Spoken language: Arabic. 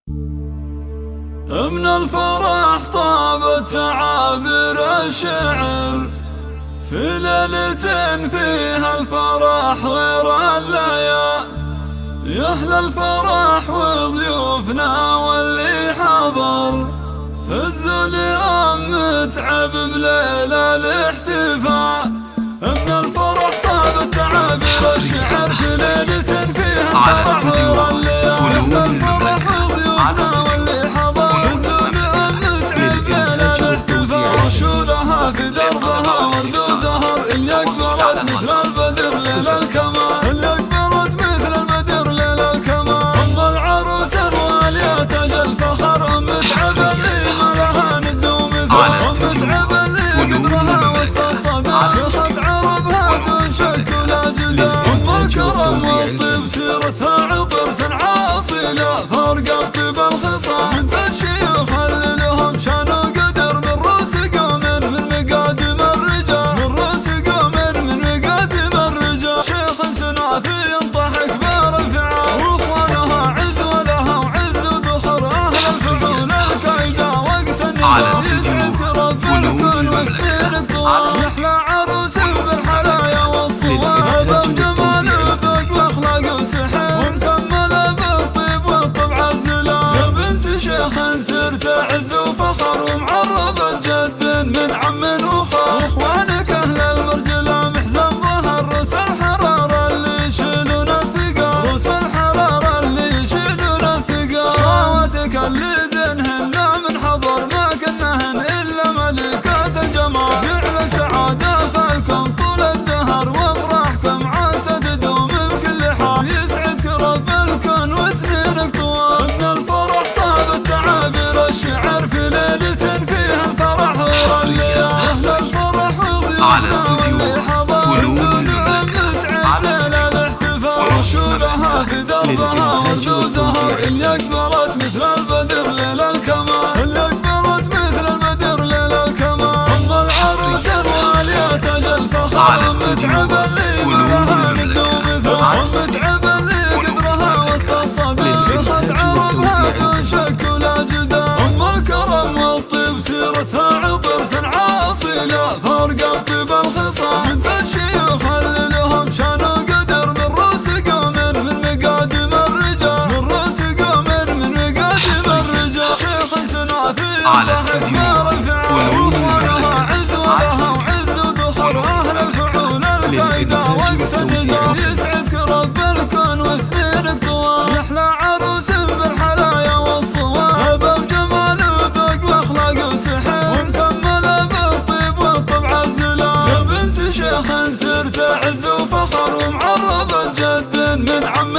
من الفرح طابت تعابير الشعر في ليلة فيها الفرح غير الليالي. يا أهل الفرح وضيوفنا واللي حضر فزوا اليوم متعب بليلة الاحتفال. من الفرح طابت تعابير الشعر في ليلة فيها الفرح غير الليالي. الفرح وضيوفنا واللي حضر فزوا اليوم متعب بليلة الاحتفال. شولها في دربها ورد وزهر اللي أقبلت مثل البدر ليل الكمال. اللي أقبلت مثل البدر ليل الكمال. أم العروس الوالية أجل فخر متعب اللي ما لها ند ومثال. متعب اللي قدرها وسط الصدى شيخة عربها دون شك ولا جدال. أم الكرم والطيب سيرتها عطر سنعة أصيلة فارقة طيب الخصال. بنت الشيوخ اللي لهم شان وقدر من رؤوس قوم من مقادم الرجال. من رؤوس قوم من مقادم الرجال. شيخ سنافي ينطح كبار الفعال واخوانها عز ولها وعز ودخر اهل الفعول الكايده وقت النزال. يسعدك رب الكون وسنينك طوال. يحلى عروس بالحلايا والصوال. هذا الجمال ذوق واخلاق وسحر ومكمله بالطيب والطبع الزلال. يا بنت شيخ سرت عز وفخر ومعربة جد من عم وخال. واخوانك اهل المرجله محزن ظهر رؤوس الحراره اللي يشيلون الثقال. رؤوس الحراره اللي يشيلون الثقال. خواتك اللي زينهن من حضر ما كنهن الا ملكات الجمال. جعل سعاده فالكم طول الدهر وافراحكم عاسى تدوم بكل حال. يسعدك رب الكون وسنينك طوال. من الفرح طابت تعابير الشعر في ليله فيها الفرح غير الليالي. اهل الفرح وضيوفنا واللي حضر متعب ليله الاحتفال. وشولها في دربها ورد وزهر اللي اقبلت مثل البدر ليل الكمال. اللي اقبلت مثل البدر ليل الكمال. ام العروس الوالية اجل فخر متعب اللي ما لها ند ومثال. متعب اللي قدرها وسط الصدى شيخة عربها دون شك ولا جدال. ام الكرم والطيب سيرتها عطر سنعة أصيلة فارقة طيب الخصال. بنت الشيوخ اللي لهم شان وقدر من رؤوس قوم من مقادم الرجال. من رؤوس قوم من مقادم الرجال. شيخ سنافي ينطح كبار الفعال واخوانها عز ولها وعز ودخر اهل الفعول الكايده وقت النزال. يسعدك رب الكون وسنينك طوال. يحلى عروس بالحلايا والصوال. هبه بجمال وذوق واخلاق وسحر ومكمله بالطيب والطبع الزلال. يا بنت شيخ سرت عز وفخر ومعربة جد من عم